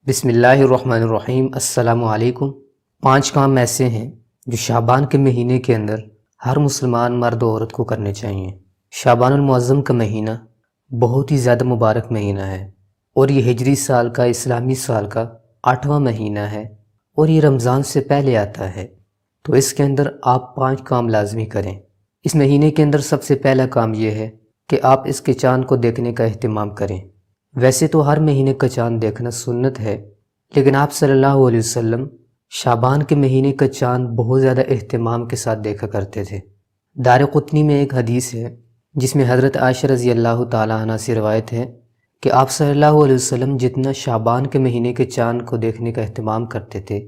بسم اللہ الرحمن الرحیم۔ السلام علیکم۔ 5 کام ایسے ہیں جو شعبان کے مہینے کے اندر ہر مسلمان مرد و عورت کو کرنے چاہیے۔ شعبان المعظم کا مہینہ بہت ہی زیادہ مبارک مہینہ ہے اور یہ ہجری سال کا اسلامی سال کا 8واں مہینہ ہے اور یہ رمضان سے پہلے آتا ہے، تو اس کے اندر آپ 5 کام لازمی کریں۔ اس مہینے کے اندر سب سے پہلا کام یہ ہے کہ آپ اس کے چاند کو دیکھنے کا اہتمام کریں۔ ویسے تو ہر مہینے کا چاند دیکھنا سنت ہے، لیکن آپ صلی اللہ علیہ وسلم شعبان کے مہینے کا چاند بہت زیادہ اہتمام کے ساتھ دیکھا کرتے تھے۔ دارقطنی میں ایک حدیث ہے جس میں حضرت عائشہ رضی اللہ تعالیٰ عنہ سے روایت ہے کہ آپ صلی اللہ علیہ وسلم جتنا شعبان کے مہینے کے چاند کو دیکھنے کا اہتمام کرتے تھے،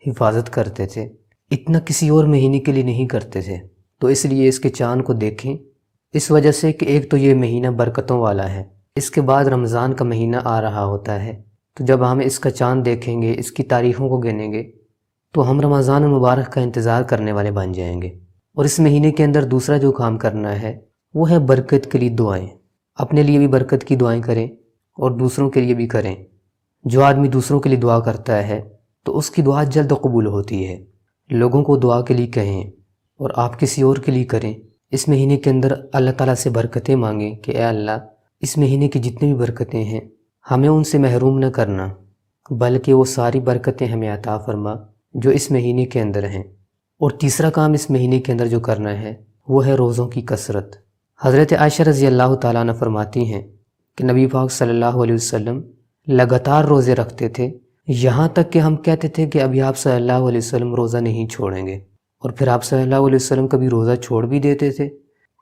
حفاظت کرتے تھے، اتنا کسی اور مہینے کے لیے نہیں کرتے تھے۔ تو اس لیے اس کے چاند کو دیکھیں، اس وجہ سے کہ ایک تو یہ مہینہ برکتوں والا ہے، اس کے بعد رمضان کا مہینہ آ رہا ہوتا ہے، تو جب ہم اس کا چاند دیکھیں گے، اس کی تاریخوں کو گنیں گے، تو ہم رمضان المبارک کا انتظار کرنے والے بن جائیں گے۔ اور اس مہینے کے اندر دوسرا جو کام کرنا ہے وہ ہے برکت کے لیے دعائیں۔ اپنے لیے بھی برکت کی دعائیں کریں اور دوسروں کے لیے بھی کریں۔ جو آدمی دوسروں کے لیے دعا کرتا ہے تو اس کی دعا جلد قبول ہوتی ہے۔ لوگوں کو دعا کے لیے کہیں اور آپ کسی اور کے لیے کریں۔ اس مہینے کے اندر اللہ تعالیٰ سے برکتیں مانگیں کہ اے اللہ، اس مہینے کی جتنی بھی برکتیں ہیں ہمیں ان سے محروم نہ کرنا، بلکہ وہ ساری برکتیں ہمیں عطا فرما جو اس مہینے کے اندر ہیں۔ اور تیسرا کام اس مہینے کے اندر جو کرنا ہے وہ ہے روزوں کی کثرت۔ حضرت عائشہ رضی اللہ تعالیٰ عنہ فرماتی ہیں کہ نبی پاک صلی اللہ علیہ وسلم لگاتار روزے رکھتے تھے، یہاں تک کہ ہم کہتے تھے کہ ابھی آپ صلی اللہ علیہ وسلم روزہ نہیں چھوڑیں گے، اور پھر آپ صلی اللہ علیہ وسلم کبھی روزہ چھوڑ بھی دیتے تھے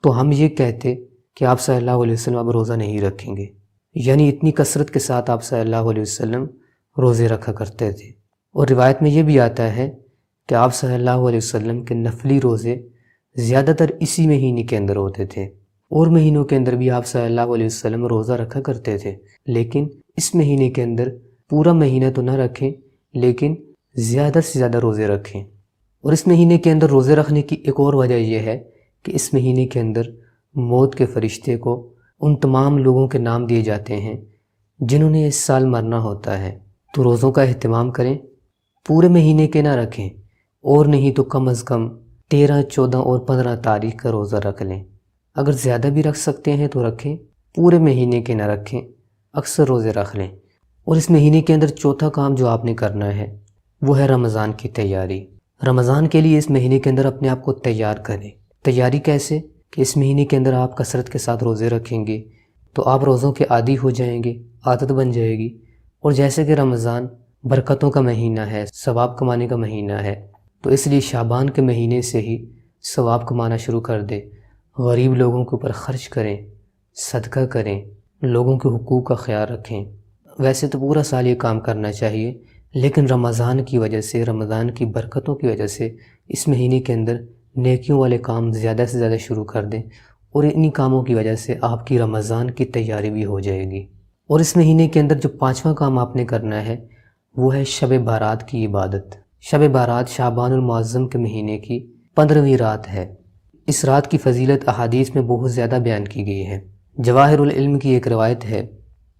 تو ہم یہ کہتے کہ آپ صلی اللہ علیہ وسلم اب روزہ نہیں رکھیں گے، یعنی اتنی کثرت کے ساتھ آپ صلی اللہ علیہ وسلم روزے رکھا کرتے تھے۔ اور روایت میں یہ بھی آتا ہے کہ آپ صلی اللہ علیہ وسلم کے نفلی روزے زیادہ تر اسی مہینے کے اندر ہوتے تھے، اور مہینوں کے اندر بھی آپ صلی اللہ علیہ وسلم روزہ رکھا کرتے تھے، لیکن اس مہینے کے اندر پورا مہینہ تو نہ رکھیں لیکن زیادہ سے زیادہ روزے رکھیں۔ اور اس مہینے کے اندر روزے رکھنے کی ایک اور وجہ یہ ہے کہ اس مہینے کے اندر موت کے فرشتے کو ان تمام لوگوں کے نام دیے جاتے ہیں جنہوں نے اس سال مرنا ہوتا ہے۔ تو روزوں کا اہتمام کریں، پورے مہینے کے نہ رکھیں، اور نہیں تو کم از کم 13، 14 اور 15 تاریخ کا روزہ رکھ لیں۔ اگر زیادہ بھی رکھ سکتے ہیں تو رکھیں، پورے مہینے کے نہ رکھیں، اکثر روزے رکھ لیں۔ اور اس مہینے کے اندر چوتھا کام جو آپ نے کرنا ہے وہ ہے رمضان کی تیاری۔ رمضان کے لیے اس مہینے کے اندر اپنے آپ کو تیار کریں۔ تیاری کیسے؟ کہ اس مہینے کے اندر آپ کثرت کے ساتھ روزے رکھیں گے تو آپ روزوں کے عادی ہو جائیں گے، عادت بن جائے گی۔ اور جیسے کہ رمضان برکتوں کا مہینہ ہے، ثواب کمانے کا مہینہ ہے، تو اس لیے شعبان کے مہینے سے ہی ثواب کمانا شروع کر دیں۔ غریب لوگوں کے اوپر خرچ کریں، صدقہ کریں، لوگوں کے حقوق کا خیال رکھیں۔ ویسے تو پورا سال یہ کام کرنا چاہیے، لیکن رمضان کی وجہ سے، رمضان کی برکتوں کی وجہ سے اس مہینے کے اندر نیکیوں والے کام زیادہ سے زیادہ شروع کر دیں، اور انہی کاموں کی وجہ سے آپ کی رمضان کی تیاری بھی ہو جائے گی۔ اور اس مہینے کے اندر جو 5واں کام آپ نے کرنا ہے وہ ہے شب بارات کی عبادت۔ شب بارات شعبان المعظم کے مہینے کی 15ویں رات ہے۔ اس رات کی فضیلت احادیث میں بہت زیادہ بیان کی گئی ہے۔ جواہر العلم کی ایک روایت ہے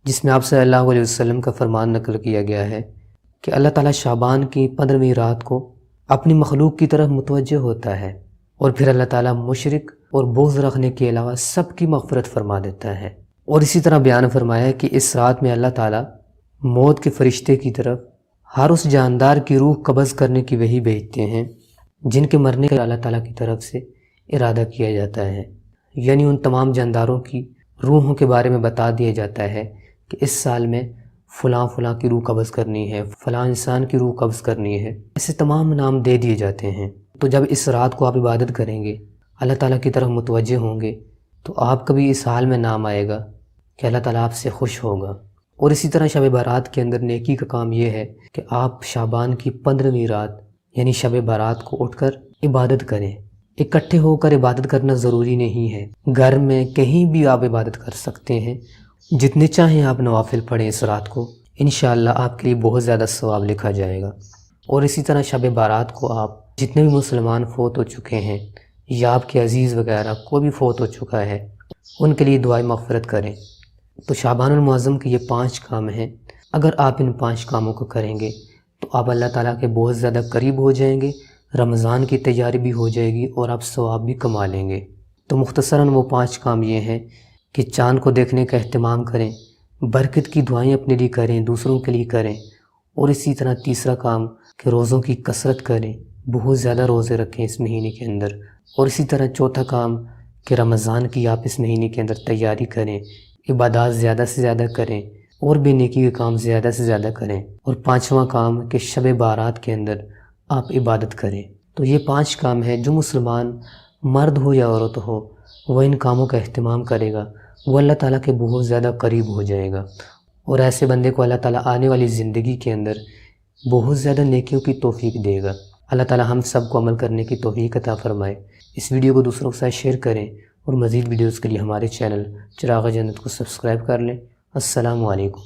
جس میں آپ صلی اللہ علیہ وسلم کا فرمان نقل کیا گیا ہے کہ اللہ تعالیٰ شعبان کی 15ویں رات کو اپنی مخلوق کی طرف متوجہ ہوتا ہے، اور پھر اللہ تعالیٰ مشرک اور بغض رکھنے کے علاوہ سب کی مغفرت فرما دیتا ہے۔ اور اسی طرح بیان فرمایا ہے کہ اس رات میں اللہ تعالیٰ موت کے فرشتے کی طرف ہر اس جاندار کی روح قبض کرنے کی وحی بھیجتے ہیں جن کے مرنے کا اللہ تعالیٰ کی طرف سے ارادہ کیا جاتا ہے، یعنی ان تمام جانداروں کی روحوں کے بارے میں بتا دیا جاتا ہے کہ اس سال میں فلاں فلاں کی روح قبض کرنی ہے، فلاں انسان کی روح قبض کرنی ہے، ایسے تمام نام دے دیے جاتے ہیں۔ تو جب اس رات کو آپ عبادت کریں گے، اللہ تعالیٰ کی طرف متوجہ ہوں گے، تو آپ کا بھی اس حال میں نام آئے گا کہ اللہ تعالیٰ آپ سے خوش ہوگا۔ اور اسی طرح شب بارات کے اندر نیکی کا کام یہ ہے کہ آپ شعبان کی 15ویں رات یعنی شب بارات کو اٹھ کر عبادت کریں۔ اکٹھے ہو کر عبادت کرنا ضروری نہیں ہے، گھر میں کہیں بھی آپ عبادت کر سکتے ہیں، جتنے چاہیں آپ نوافل پڑھیں اس رات کو، انشاءاللہ آپ کے لیے بہت زیادہ ثواب لکھا جائے گا۔ اور اسی طرح شب بارات کو آپ جتنے بھی مسلمان فوت ہو چکے ہیں یا آپ کے عزیز وغیرہ کوئی بھی فوت ہو چکا ہے ان کے لیے دعائیں مغفرت کریں۔ تو شعبان المعظم کے یہ 5 کام ہیں اگر آپ ان 5 کاموں کو کریں گے تو آپ اللہ تعالیٰ کے بہت زیادہ قریب ہو جائیں گے، رمضان کی تیاری بھی ہو جائے گی اور آپ ثواب بھی کما لیں گے۔ تو مختصراً وہ 5 کام یہ ہیں کہ چاند کو دیکھنے کا اہتمام کریں، برکت کی دعائیں اپنے لیے کریں، دوسروں کے لیے کریں، اور اسی طرح تیسرا کام کہ روزوں کی کثرت کریں، بہت زیادہ روزے رکھیں اس مہینے کے اندر، اور اسی طرح چوتھا کام کہ رمضان کی آپ اس مہینے کے اندر تیاری کریں، عبادات زیادہ سے زیادہ کریں اور بے نیکی کے کام زیادہ سے زیادہ کریں، اور 5واں کام کہ شب بارات کے اندر آپ عبادت کریں۔ تو یہ 5 کام ہیں جو مسلمان مرد ہو یا عورت ہو وہ ان کاموں کا اہتمام کرے گا، وہ اللہ تعالیٰ کے بہت زیادہ قریب ہو جائے گا، اور ایسے بندے کو اللہ تعالیٰ آنے والی زندگی کے اندر بہت زیادہ نیکیوں کی توفیق دے گا۔ اللہ تعالیٰ ہم سب کو عمل کرنے کی توفیق عطا فرمائے۔ اس ویڈیو کو دوسروں کے ساتھ شیئر کریں اور مزید ویڈیوز کے لیے ہمارے چینل چراغ جنت کو سبسکرائب کر لیں۔ السلام علیکم۔